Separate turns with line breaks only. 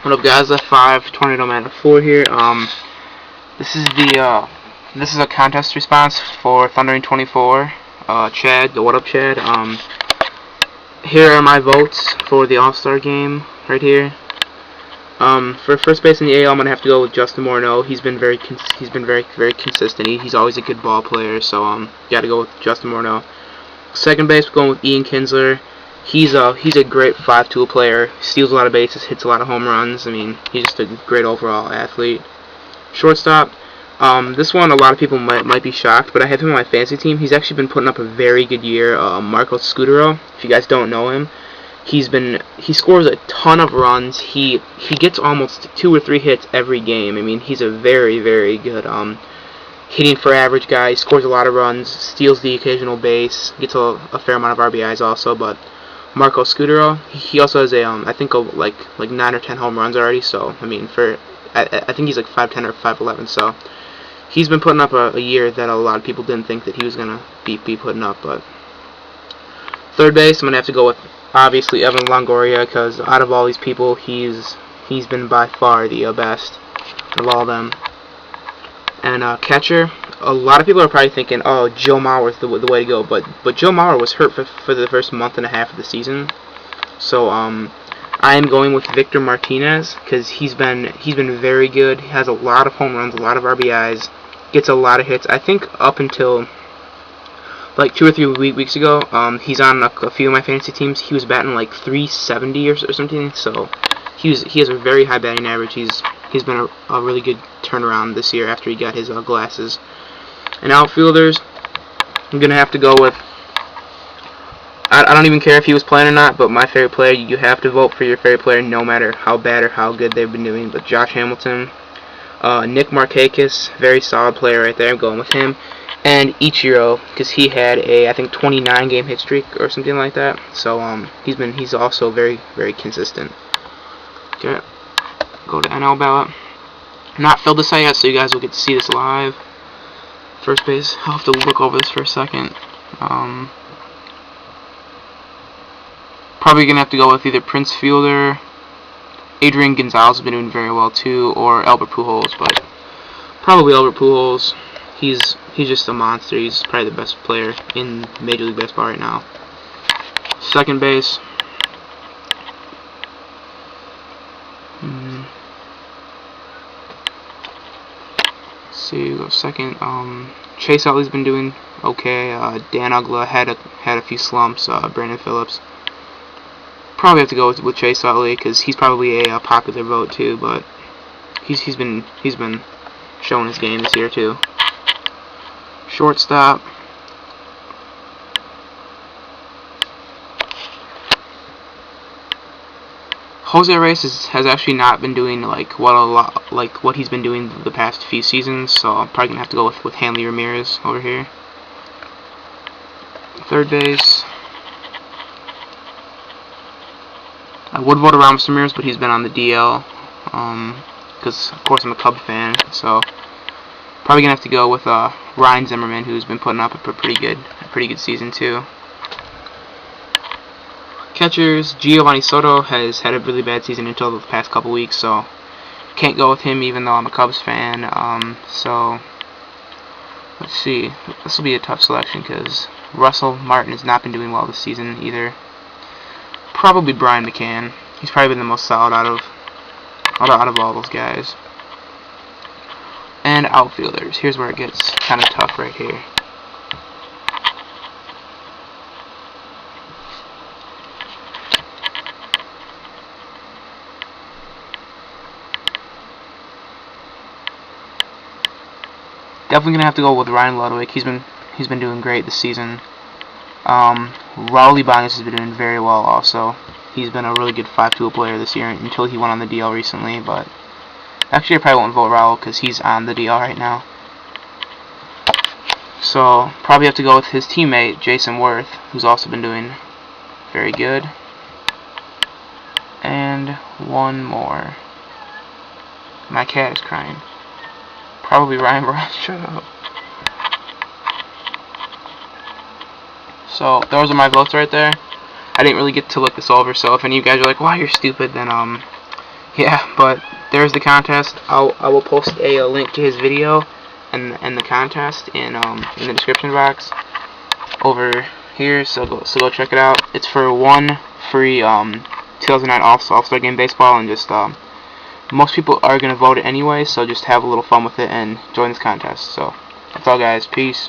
What up, guys? F5 Tornado Man 4 here. This is a contest response for Thundering24. Chad, what up, Chad? Here are my votes for the All-Star game right here. For first base in the AL, I'm gonna have to go with Justin Morneau. He's been very consistent. He's always a good ball player, so gotta go with Justin Morneau. Second base, we're going with Ian Kinsler. He's a great 5-tool player. Steals a lot of bases, hits a lot of home runs. I mean, he's just a great overall athlete. Shortstop, this one a lot of people might be shocked, but I have him on my fantasy team. He's actually been putting up a very good year. Marco Scudero. If you guys don't know him, he scores a ton of runs. He gets almost 2 or 3 hits every game. I mean, he's a very good hitting for average guy. He scores a lot of runs, steals the occasional base, gets a fair amount of RBIs also. But Marco Scudero, he also has I think like 9 or 10 home runs already. So I mean, I think he's like 5'10" or 5'11". So he's been putting up a year that a lot of people didn't think that he was gonna be putting up. But third base, I'm gonna have to go with obviously Evan Longoria, because out of all these people, he's been by far the best of all of them. And catcher, a lot of people are probably thinking, oh, Joe Mauer is the way to go, but Joe Mauer was hurt for the first month and a half of the season. So I am going with Victor Martinez, because he's been very good. He has a lot of home runs, a lot of RBIs, gets a lot of hits. I think up until like 2 or 3 weeks ago, he's on a few of my fantasy teams. He was batting like 370 or something. So he has a very high batting average. He's been a really good turnaround this year after he got his glasses. And outfielders, I'm gonna have to go with, I don't even care if he was playing or not, but my favorite player, you have to vote for your favorite player no matter how bad or how good they've been doing. But Josh Hamilton, Nick Markakis, very solid player right there. I'm going with him. And Ichiro, because he had I think 29 game hit streak or something like that. So he's also very consistent. Okay, go to NL ballot. Not filled this out yet, so you guys will get to see this live. First base, I'll have to look over this for a second. Probably gonna have to go with either Prince Fielder, Adrian Gonzalez has been doing very well too, or Albert Pujols, but probably Albert Pujols. He's just a monster. He's probably the best player in Major League Baseball right now. Second base. Let's see, go second. Chase Utley's been doing okay. Dan Uggla had a few slumps. Brandon Phillips. Probably have to go with Chase Utley, because he's probably a popular vote too. But he's been showing his game this year too. Shortstop. Jose Reyes has actually not been doing like what he's been doing the past few seasons, so I'm probably gonna have to go with Hanley Ramirez over here. Third base. I would vote Ramos Ramirez, but he's been on the DL, because of course I'm a Cub fan, so probably gonna have to go with Ryan Zimmerman, who's been putting up a pretty good season too. Catchers, Giovanni Soto has had a really bad season until the past couple weeks, so can't go with him even though I'm a Cubs fan. So let's see, this will be a tough selection because Russell Martin has not been doing well this season either. Probably Brian McCann. He's probably been the most solid out of all those guys. And outfielders. Here's where it gets kind of tough right here. Definitely gonna have to go with Ryan Ludwig. He's been doing great this season. Raul Ibanez has been doing very well also. He's been a really good 5-tool player this year until he went on the DL recently, but actually I probably won't vote Raul because he's on the DL right now. So probably have to go with his teammate Jason Worth, who's also been doing very good. And one more. My cat is crying. Probably Ryan Braun. Shut up. So those are my votes right there. I didn't really get to look this over, so if any of you guys are like, "Wow, you're stupid," then yeah, but there's the contest. I will post a link to his video and the contest in the description box over here. So go check it out. It's for one free 2009 All-Star Game baseball, and just most people are gonna vote it anyway. So just have a little fun with it and join this contest. So that's all, guys. Peace.